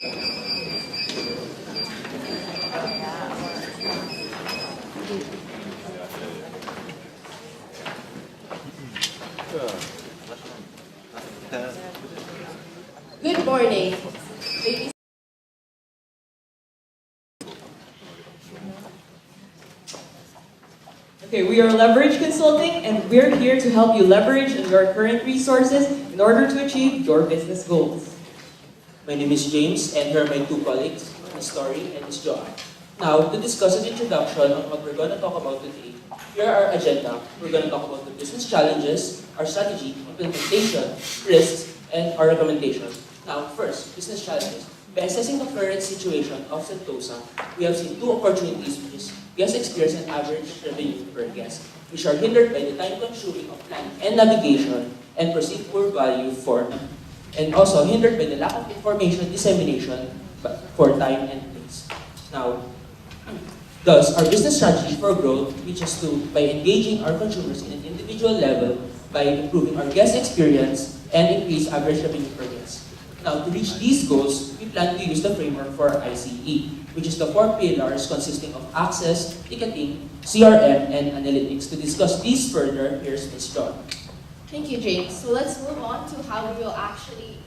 Good morning, ladies. Okay, we are Leverage Consulting, and we're here to help you leverage your current resources in order to achieve your business goals. My name is James, and here are my two colleagues, Ms. Story and Ms. Joanne. Now, to discuss an introduction on what we're going to talk about today, here are our agenda. We're going to talk about the business challenges, our strategy, implementation, risks, and our recommendation. Now, first, business challenges. By assessing the current situation of Sentosa, we have seen two opportunities, which is guest experience and average revenue per guest, which are hindered by the time consuming of planning and navigation and perceived poor value for, and also hindered by the lack of information dissemination for time and place. Now, thus, our business strategy for growth reaches to by engaging our consumers in an individual level by improving our guest experience and increase average revenue per guest. Now, to reach these goals, we plan to use the framework for ICE, which is the four pillars consisting of access, ticketing, CRM, and analytics. To discuss these further, here's Ms. John. Thank you, James. So let's move on to how we will actually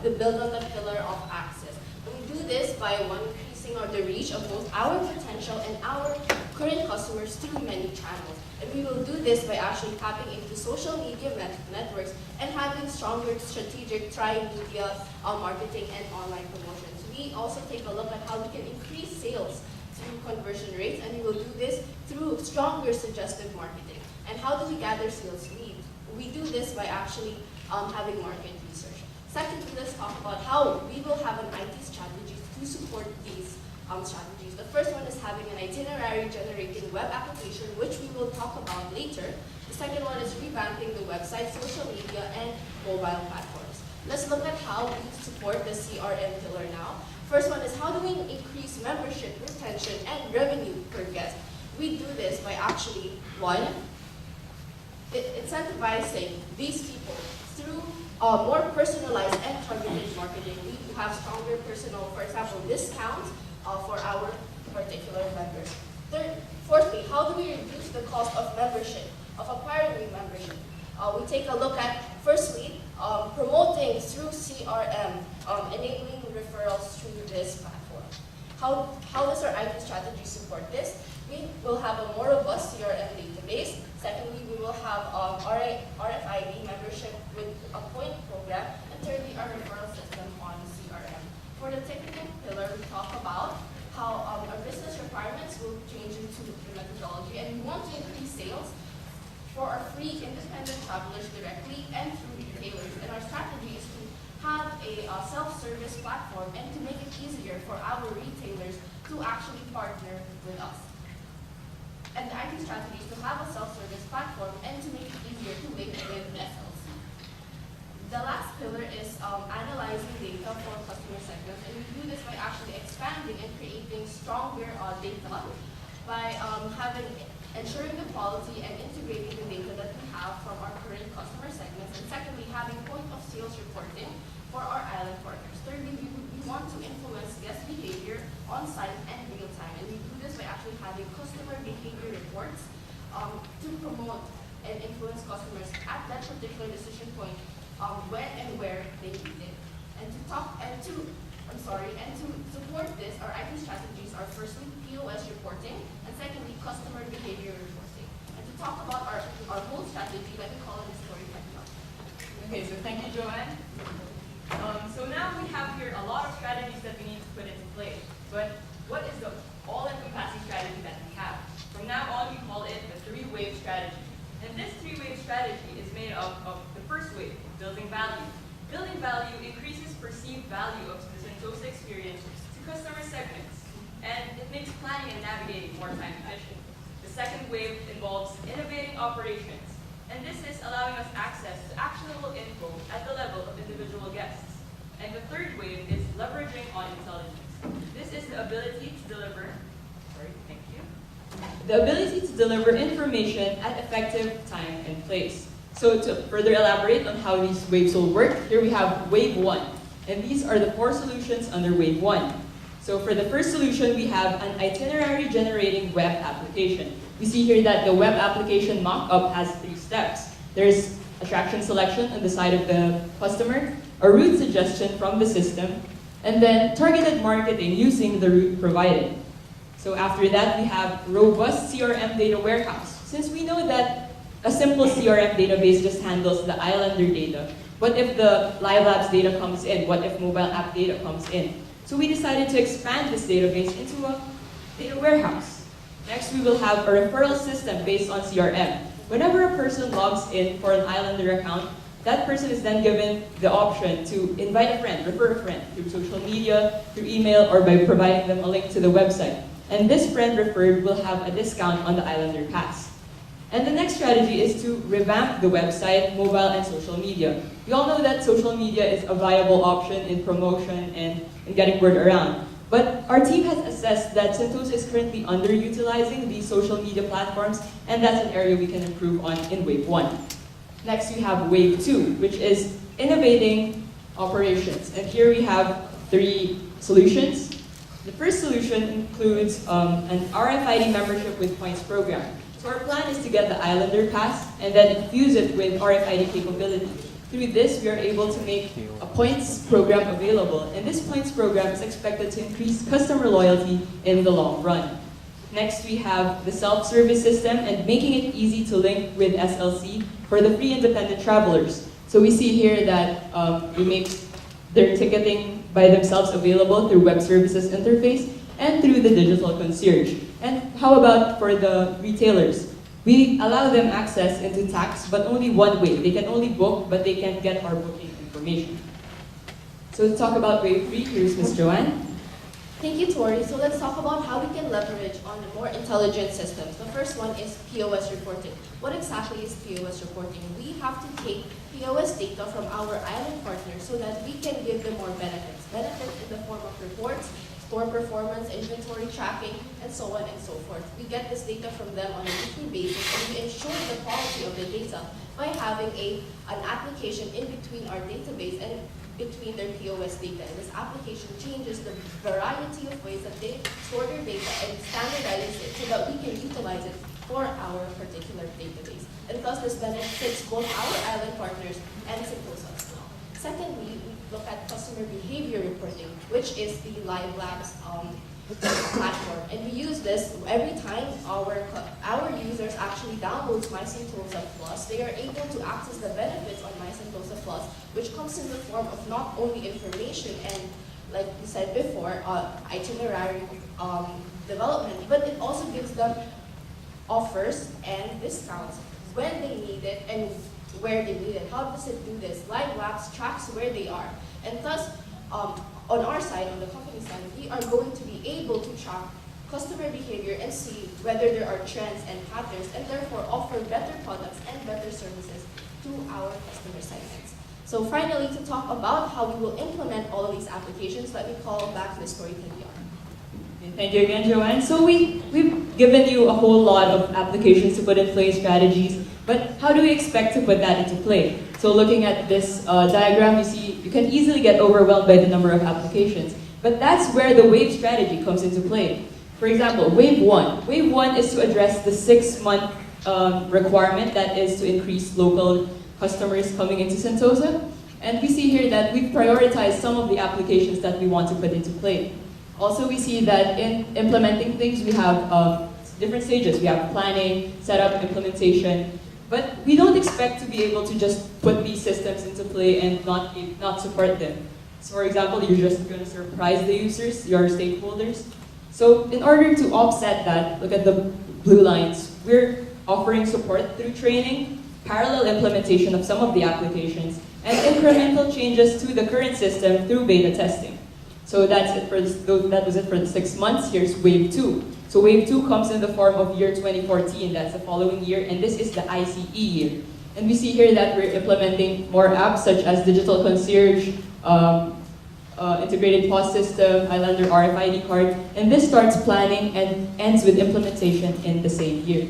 build on the pillar of access. We do this by one, increasing the reach of both our potential and our current customers through many channels. And we will do this by actually tapping into social media networks and having stronger strategic tri-media marketing and online promotions. We also take a look at how we can increase sales through conversion rates, and we will do this through stronger suggestive marketing. And how do we gather sales leads? We do this by actually having market research. Secondly, let's talk about how we will have an IT strategy to support these strategies. The first one is having an itinerary generating web application, which we will talk about later. The second one is revamping the website, social media, and mobile platforms. Let's look at how we support the CRM pillar now. First one is how do we increase membership, retention, and revenue per guest? We do this by actually, one, incentivizing these people through more personalized and targeted marketing. We have stronger personal, for example, discounts for our particular members. Fourthly, how do we reduce the cost of membership, of acquiring new membership? We take a look at, firstly, promoting through CRM, enabling referrals through this platform. How does our IT strategy support this? We will have a more robust CRM database. Secondly, we will have RFID membership with a point program. And thirdly, our referral system on CRM. For the technical pillar, we talk about how our business requirements will change into the methodology, and we want to increase sales for our free independent travelers directly and through retailers. And our strategy is to have a self-service platform and to make it easier for our retailers to actually partner with us. And the IT strategy is to have a self-service platform and to make it easier to link with SLC. The last pillar is analyzing data for customer segments, and we do this by actually expanding and creating stronger data by ensuring the quality and integrating the data that we have from our current customer segments, and secondly, having point of sales reporting for our island partners. Thirdly, we want to influence guest behavior on site and real time, and we do this by actually having customer behavior reports to promote and influence customers at that particular decision point when and where they need it. And to support this, our IT strategies are firstly POS reporting, and secondly, customer behavior reporting. And to talk about our whole strategy, let me call in the story time. Okay, so thank you, Joanne. So now we have here a lot of strategies that we need to put into place. But what is the all-encompassing strategy that we have? From now on, we call it the three-wave strategy. And this three-wave strategy is made up of the first wave, building value. Building value increases perceived value of the Sentosa experience to customer segments, and it makes planning and navigating more time efficient. The second wave involves innovating operations, and this is allowing us access to actionable info at the level of individual guests. And the third wave is leveraging on intelligence. This is the ability to deliver, the ability to deliver information at effective time and place. So to further elaborate on how these waves will work, here we have wave one. And these are the 4 solutions under Wave 1. So for the first solution, we have an itinerary generating web application. We see here that the web application mock-up has 3 steps. There's attraction selection on the side of the customer, a route suggestion from the system, and then targeted marketing using the route provided. So after that, we have robust CRM data warehouse. Since we know that a simple CRM database just handles the Islander data, what if the Live Labs data comes in? What if mobile app data comes in? So we decided to expand this database into a data warehouse. Next, we will have a referral system based on CRM. Whenever a person logs in for an Islander account, that person is then given the option to invite a friend, refer a friend through social media, through email, or by providing them a link to the website. And this friend referred will have a discount on the Islander Pass. And the next strategy is to revamp the website, mobile, and social media. We all know that social media is a viable option in promotion and in getting word around. But our team has assessed that Sentosa is currently underutilizing these social media platforms, and that's an area we can improve on in Wave 1. Next, we have Wave 2, which is innovating operations. And here we have 3 solutions. The first solution includes an RFID membership with points program. So our plan is to get the Islander Pass and then infuse it with RFID capability. Through this, we are able to make a points program available, and this points program is expected to increase customer loyalty in the long run. Next, we have the self-service system and making it easy to link with SLC for the free independent travelers. So we see here that we make their ticketing by themselves available through web services interface and through the digital concierge. And how about for the retailers? We allow them access into tax, but only one way. They can only book, but they can't get our booking information. So to talk about Wave 3, here's Ms. Joanne. Thank you, Tori. So let's talk about how we can leverage on the more intelligent systems. The first one is POS reporting. What exactly is POS reporting? We have to take POS data from our island partners so that we can give them more benefits. Benefits in the form of reports, store performance, inventory tracking, and so on and so forth. We get this data from them on a weekly basis, and we ensure the quality of the data by having an application in between our database and between their POS data. And this application changes the variety of ways that they store their data and standardizes it so that we can utilize it for our particular database. And thus this benefits both our island partners and Sentosa as well. Secondly, we look at customer behavior reporting, which is the Live Labs platform. And we use this every time our users actually downloads My Sentosa Plus. They are able to access the benefits on My Sentosa Plus, which comes in the form of not only information and, like we said before, itinerary development, but it also gives them offers and discounts when they need it and where they need it. How does it do this? Live Labs tracks where they are. And thus, on our side, on the company side, we are going to be able to track customer behavior and see whether there are trends and patterns, and therefore offer better products and better services to our customer segments. So finally, to talk about how we will implement all of these applications, let me call back Ms. Tori Candiar. Thank you again, Joanne. So we've given you a whole lot of applications to put in place, strategies, but how do we expect to put that into play? So looking at this diagram, you see you can easily get overwhelmed by the number of applications, but that's where the wave strategy comes into play. For example, Wave 1. Wave 1 is to address the 6-month requirement that is to increase local customers coming into Sentosa. And we see here that we've prioritized some of the applications that we want to put into play. Also, we see that in implementing things, we have different stages. We have planning, setup, implementation, but we don't expect to be able to just put these systems into play and not support them. So for example, you're just going to surprise the users, your stakeholders. So in order to offset that, look at the blue lines. We're offering support through training, parallel implementation of some of the applications, and incremental changes to the current system through beta testing. So that's it for that was it for the 6 months. Here's Wave 2. So Wave 2 comes in the form of year 2014, that's the following year, and this is the ICE year. And we see here that we're implementing more apps such as Digital Concierge, Integrated POS System, Islander RFID card, and this starts planning and ends with implementation in the same year.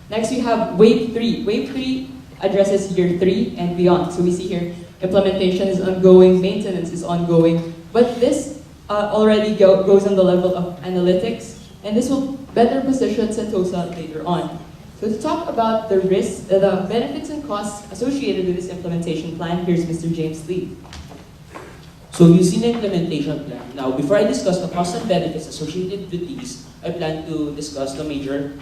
Next we have Wave 3. Wave 3 addresses year 3 and beyond. So we see here implementation is ongoing, maintenance is ongoing, but this already goes on the level of analytics, and this will better position Sentosa later on. So to talk about the risks, the benefits and costs associated with this implementation plan, here's Mr. James Lee. So you've seen the implementation plan. Now, before I discuss the costs and benefits associated with these, I plan to discuss the major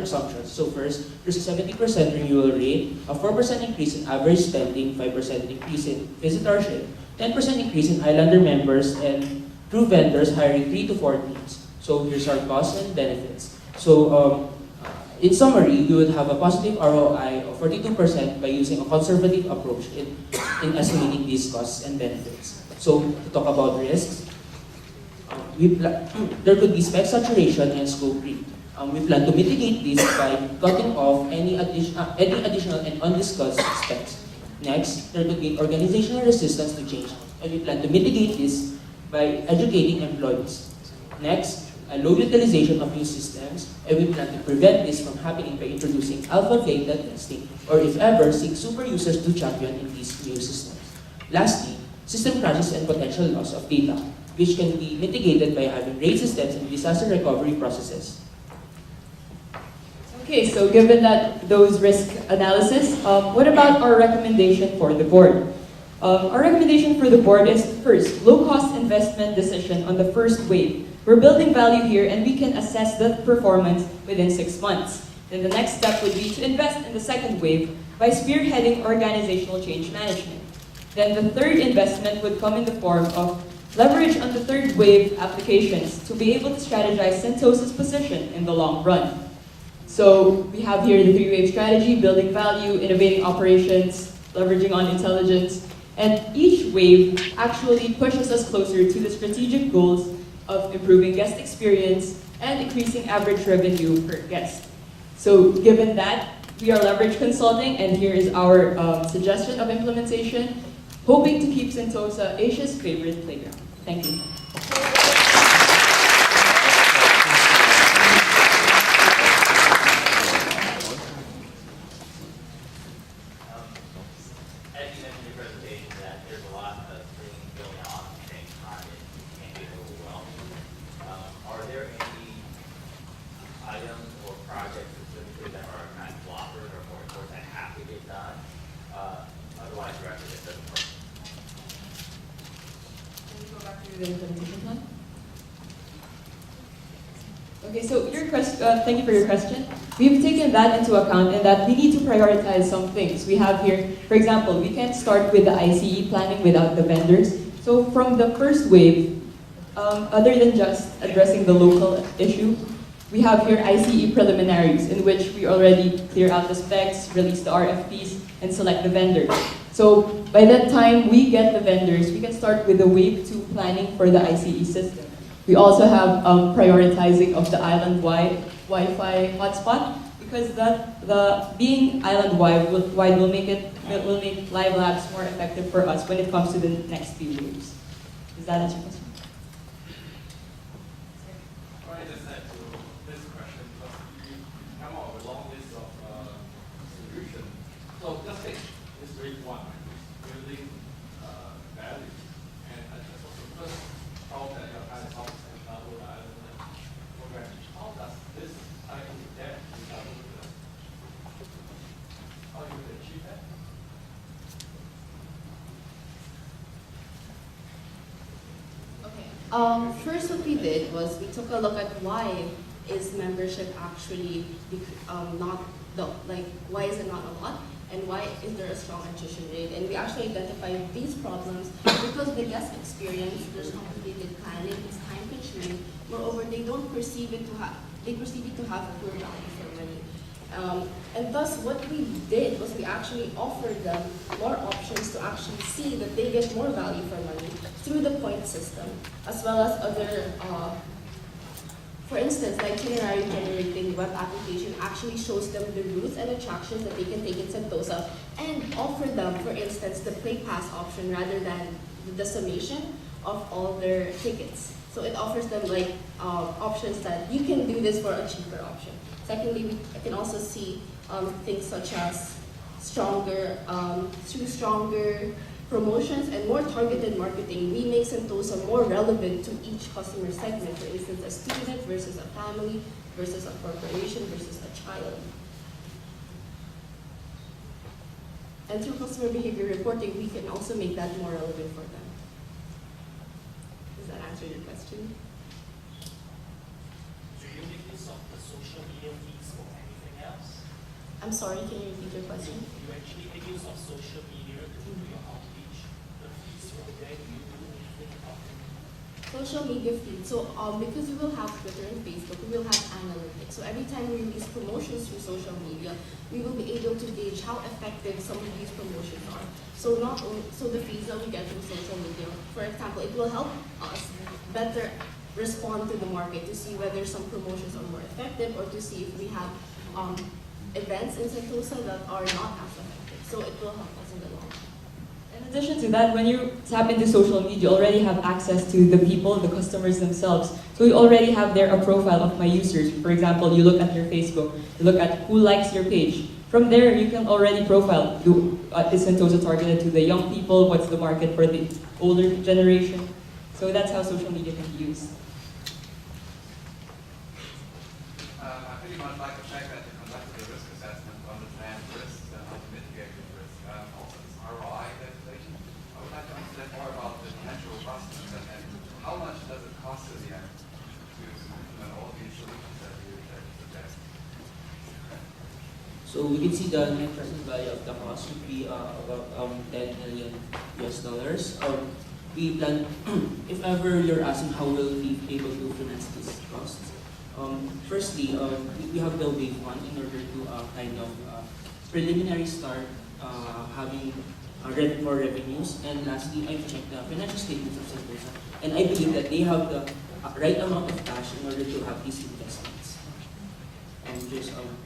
assumptions. So first, there's a 70% renewal rate, a 4% increase in average spending, 5% increase in visitorship, 10% increase in Islander members, and through vendors hiring 3 to 4 teams. So here's our costs and benefits. So in summary, we would have a positive ROI of 42% by using a conservative approach in estimating these costs and benefits. So to talk about risks, there could be spec saturation and scope creep. We plan to mitigate this by cutting off any additional and undiscussed specs. Next, there could be organizational resistance to change, and we plan to mitigate this by educating employees. Next, a low utilization of new systems, and we plan to prevent this from happening by introducing alpha beta testing, or if ever, seek super users to champion in these new systems. Lastly, system crashes and potential loss of data, which can be mitigated by having RAID systems and disaster recovery processes. Okay, so given that those risk analysis, what about our recommendation for the board? Our recommendation for the board is first, low-cost investment decision on the first wave. We're building value here and we can assess the performance within 6 months. Then the next step would be to invest in the second wave by spearheading organizational change management. Then the third investment would come in the form of leverage on the third wave applications to be able to strategize Sentosa's position in the long run. So we have here the three-wave strategy, building value, innovating operations, leveraging on intelligence, and each wave actually pushes us closer to the strategic goals of improving guest experience and increasing average revenue per guest. So given that, we are leverage consulting, and here is our suggestion of implementation, hoping to keep Sentosa Asia's favorite playground. Thank you. As you mentioned in your presentation, that there's a lot of things going on at the same time, and it can get overwhelming. Are there any items or projects specifically that are kind of blockers or more important that have to get done? Otherwise, you're actually just doesn't work. Can we go back to the implementation plan? Okay, so thank you for your question. We've taken that into account and that we need to prioritize some things. We have here, for example, we can't start with the ICE planning without the vendors. So from the first wave, other than just addressing the local issue, we have here ICE preliminaries in which we already clear out the specs, release the RFPs, and select the vendors. So by that time we get the vendors, we can start with the wave 2 planning for the ICE system. We also have prioritizing of the island-wide Wi-Fi hotspot because the being island-wide will make live labs more effective for us when it comes to the next few waves. Does that answer your question? I just add to this question because you come up with a long list of solutions. So just take this wave 1, building value, and I just also first thought that your kind of helps and double the island program. How does this tie into that to double the? How you would achieve that? Okay. First, what we did was we took a look at why is membership actually not why is it not a lot, and why is there a strong attrition rate? And we actually identified these problems because the guest experience, there's complicated planning, it's time consuming. Moreover, they perceive it to have poor value for money. And thus, what we did was we actually offered them more options to actually see that they get more value for money through the point system, as well as other, for instance, the itinerary generating web application actually shows them the routes and attractions that they can take in Sentosa and offer them, for instance, the play pass option rather than the summation of all their tickets. So it offers them options that you can do this for a cheaper option. Secondly, we can also see things such as stronger promotions, and more targeted marketing, we make Sentosa more relevant to each customer segment. For instance, a student versus a family versus a corporation versus a child. And through customer behavior reporting, we can also make that more relevant for them. Does that answer your question? Do you make use of the social media feeds or anything else? I'm sorry, can you repeat your question? You actually make use of social media to do your outreach. The feeds from there, do you do anything about them? Social media feed. So because we will have Twitter and Facebook, we will have analytics. So every time we release promotions through social media, we will be able to gauge how effective some of these promotions are. So not only, so the feeds that we get from social media, for example, it will help us better respond to the market to see whether some promotions are more effective or to see if we have events in Sentosa that are not as effective. So it will help us in the long run. In addition to that, when you tap into social media, you already have access to the people, the customers themselves. So you already have there a profile of my users. For example, you look at your Facebook, you look at who likes your page. From there, you can already profile, is Sentosa targeted to the young people? What's the market for the older generation? So that's how social media can be used. I pretty much like the fact that you conducted a risk assessment to understand risks and how to mitigate these risks. Also, this ROI calculation. I would like to understand more about the financial robustness and how much does it cost in the end to implement all these solutions that you suggest. So we can see the net present value of the cost would be about $10 million US dollars. We plan, if ever you're asking how will we be able to finance these costs, firstly, we have the wave one in order to kind of preliminary start having more revenues. And lastly, I've checked the financial statements of Sentosa, and I believe that they have the right amount of cash in order to have these investments. I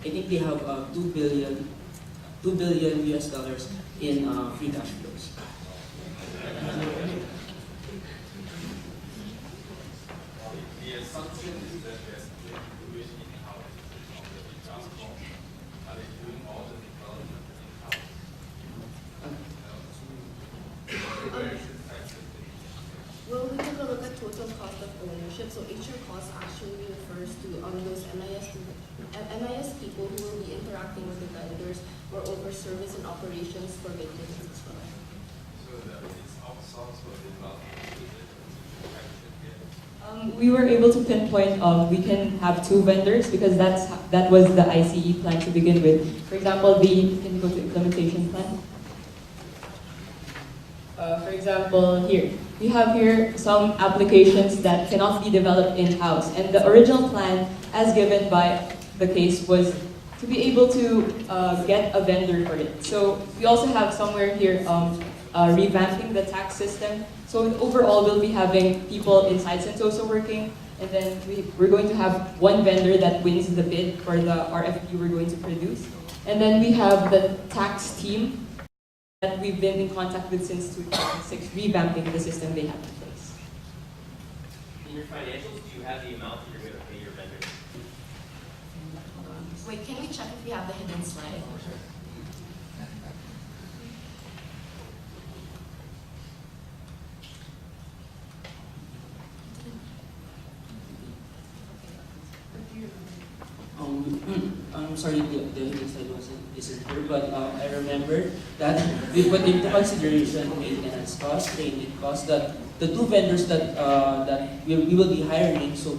think they have $2 billion US dollars in free cash flows. The assumption is that there's inclusion in-house on the platform. Are they doing all the development in-house? Well, we took a look at total cost of ownership. So HR cost actually refers to those MIS people who will be interacting with the vendors or over service and operations for maintenance as well. So that it's outsourced for development. We were able to pinpoint we can have 2 vendors because that was the ICE plan to begin with. For example, can you go to implementation plan? For example, here, we have here some applications that cannot be developed in-house. And the original plan, as given by the case, was to be able to get a vendor for it. So we also have somewhere here revamping the tax system. So overall, we'll be having people inside Sentosa working, and then we're going to have one vendor that wins the bid for the RFP we're going to produce. And then we have the tax team that we've been in contact with since 2006, revamping the system they have in place. In your financials, do you have the amount that you're going to pay your vendors? Wait, can we check if we have the hidden slide? I'm sorry, the slide isn't here, but I remember that we put into consideration maintenance costs, training costs, that the 2 vendors that we will be hiring. So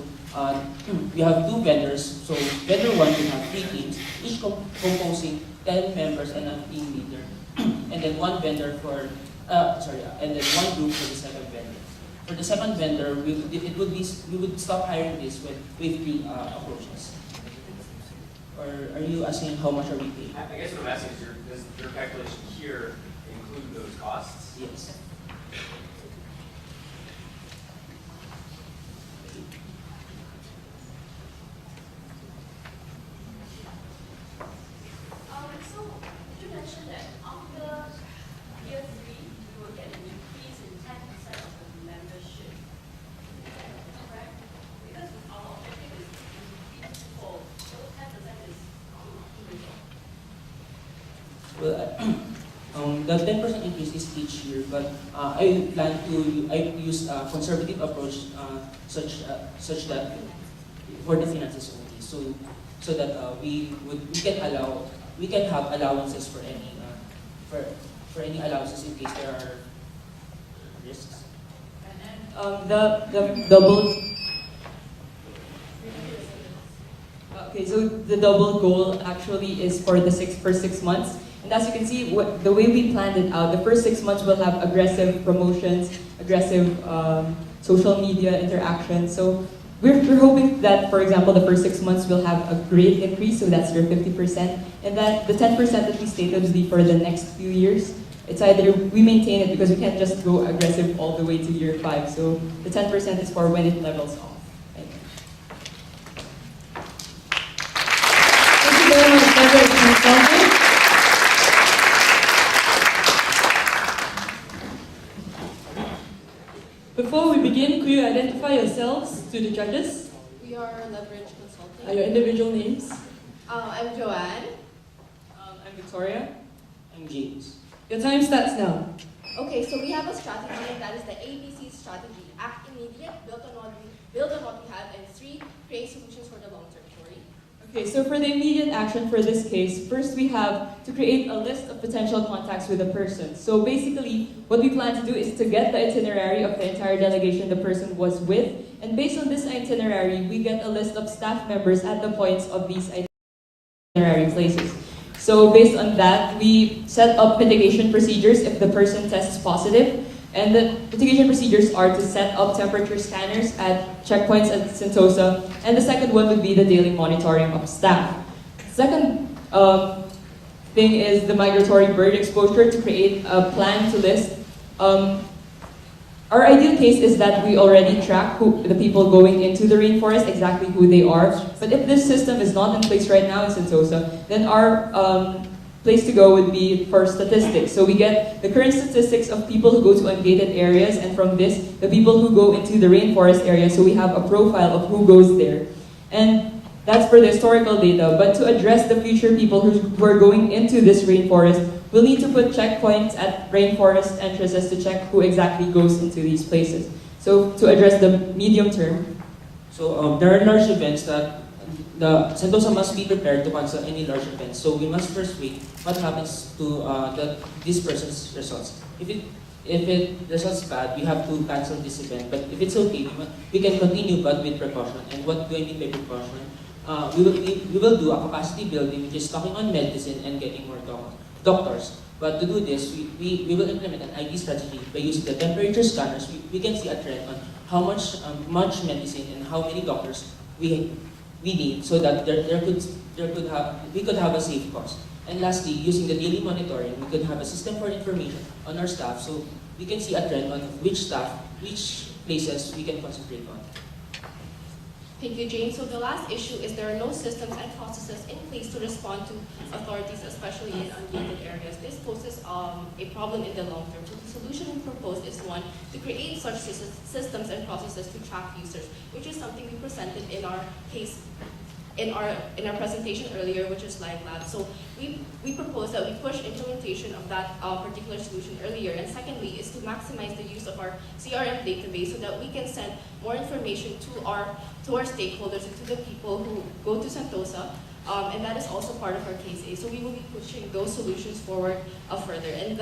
we have 2 vendors. So vendor 1 will have 3 teams, each composing 10 members and a team leader, and then 1 vendor for and then 1 group for the second vendor. For the second vendor, we would stop hiring this with 3 approaches. Or are you asking how much are we paying? I guess what I'm asking is, does your calculation here include those costs? Yes. So you mentioned that after year 3, you will get an increase in 10% of the membership. Correct? Because our objective is to increase for 10% is Well, the 10% increase increases each year, but I plan to use a conservative approach such that for the finances only, so that we can have allowances for any allowances in case there are risks. The double. Okay, so the double goal actually is for the first 6 months. And as you can see, the way we planned it out, the first 6 months will have aggressive promotions, aggressive social media interaction. So we're hoping that, for example, the first 6 months will have a great increase, so that's your 50%. And that the 10% that we stated will be for the next few years. It's either we maintain it because we can't just go aggressive all the way to year 5. So the 10% is for when it levels off. Thank you. Thank you very much, Beverage Consulting. Before we begin, could you identify yourselves to the judges? We are Leverage Consulting. Your individual names? I'm Joanne. I'm Victoria. I'm James. Your time starts now. Okay, so we have a strategy, and that is the ABC strategy. Act immediate, build on what we have, and 3, create solutions for the long term. Tori? Okay, so for the immediate action for this case, first we have to create a list of potential contacts with a person. So basically, what we plan to do is to get the itinerary of the entire delegation the person was with, and based on this itinerary, we get a list of staff members at the points of these itinerary places. So based on that, we set up mitigation procedures if the person tests positive. And the mitigation procedures are to set up temperature scanners at checkpoints at Sentosa. And the second one would be the daily monitoring of staff. Second thing is the migratory bird exposure, to create a plan to list. Our ideal case is that we already track the people going into the rainforest, exactly who they are. But if this system is not in place right now in Sentosa, then our place to go would be for statistics. So we get the current statistics of people who go to ungated areas, and from this, the people who go into the rainforest area, so we have a profile of who goes there. And that's for the historical data. But to address the future people who are going into this rainforest, we'll need to put checkpoints at rainforest entrances to check who exactly goes into these places. So to address the medium term. So there are large events that the Sentosa must be prepared to cancel any large events. So we must first wait what happens to this person's results. If it results bad, we have to cancel this event. But if it's okay, we can continue, but with precaution. And what do I mean by precaution? We will do a capacity building, which is talking on medicine and getting more doctors. But to do this, we will implement an ID strategy by using the temperature scanners. We can see a trend on how much medicine and how many doctors we need, so that we could have a safe cost. And lastly, using the daily monitoring, we could have a system for information on our staff, so we can see a trend on which places we can concentrate on. Thank you, Jane. So the last issue is there are no systems and processes in place to respond to authorities, especially in ungated areas. This poses a problem in the long term. So the solution we propose is one, to create such systems and processes to track users, which is something we presented in our case, in our presentation earlier, which is Live Lab. So we propose that we push implementation of that particular solution earlier. And secondly is to maximize the use of our CRM database so that we can send more information to our stakeholders and to the people who go to Sentosa. And that is also part of our case A. So we will be pushing those solutions forward further. And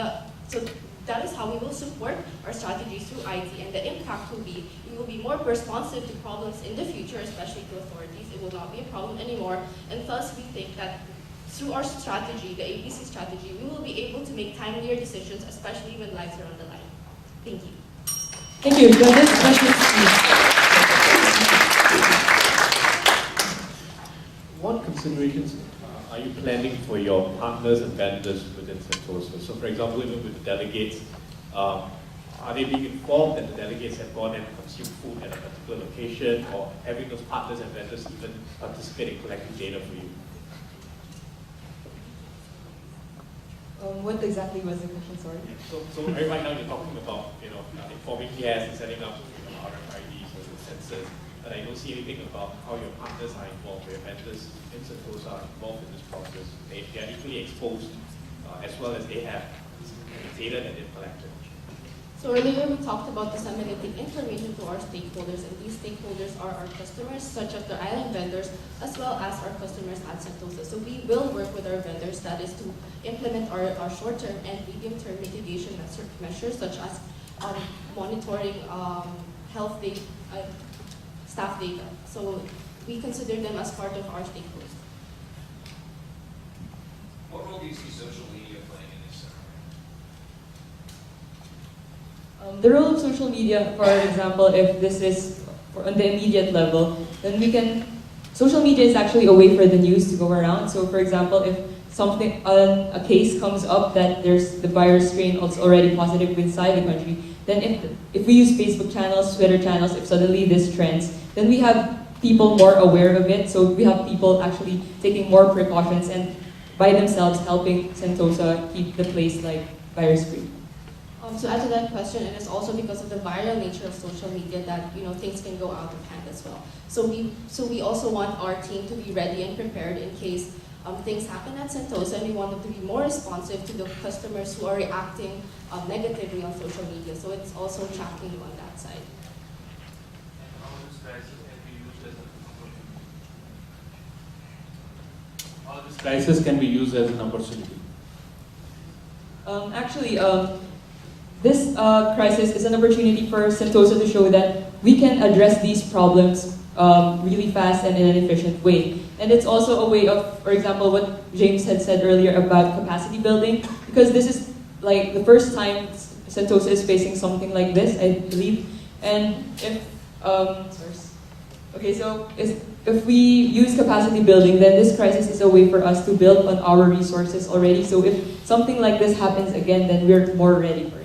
so that is how we will support our strategies through IT, and the impact will be we will be more responsive to problems in the future, especially to authorities. It will not be a problem anymore, and thus we think that through our strategy, the ABC strategy, we will be able to make timelier decisions, especially when lives are on the line. Thank you. Thank you. Judges, questions, please. What considerations are you planning for your partners and vendors within Sentosa? So for example, even with the delegates, are they being informed that the delegates have gone and consumed food at a particular location, or having those partners and vendors even participate in collecting data for you? What exactly was the question, sorry? So right now you're talking about informing guests and setting up RFIDs or the sensors, but I don't see anything about how your partners are involved, or your vendors in Sentosa are involved in this process. They are equally exposed, as well as they have data that they've collected. So earlier we talked about disseminating information to our stakeholders, and these stakeholders are our customers, such as the island vendors, as well as our customers at Sentosa. So we will work with our vendors, that is to implement our short-term and medium-term mitigation measures, such as monitoring health data, staff data. So we consider them as part of our stakeholders. What role do you see social media playing in this scenario? The role of social media, for example, if this is on the immediate level, then we can, social media is actually a way for the news to go around. So for example, if something, a case comes up that there's the virus strain is already positive inside the country, then if we use Facebook channels, Twitter channels, if suddenly this trends, then we have people more aware of it. So we have people actually taking more precautions and by themselves helping Sentosa keep the place like virus-free. To add to that question, it is also because of the viral nature of social media that things can go out of hand as well. So we also want our team to be ready and prepared in case things happen at Sentosa, and we want them to be more responsive to the customers who are reacting negatively on social media. So it's also tracking on that side. And all this crisis can be used as an opportunity. All this crisis can be used as an opportunity. Actually, this crisis is an opportunity for Sentosa to show that we can address these problems really fast and in an efficient way. And it's also a way of, for example, what James had said earlier about capacity building, because this is like the first time Sentosa is facing something like this, I believe. And if, okay, so if we use capacity building, then this crisis is a way for us to build on our resources already. So if something like this happens again, then we're more ready for it.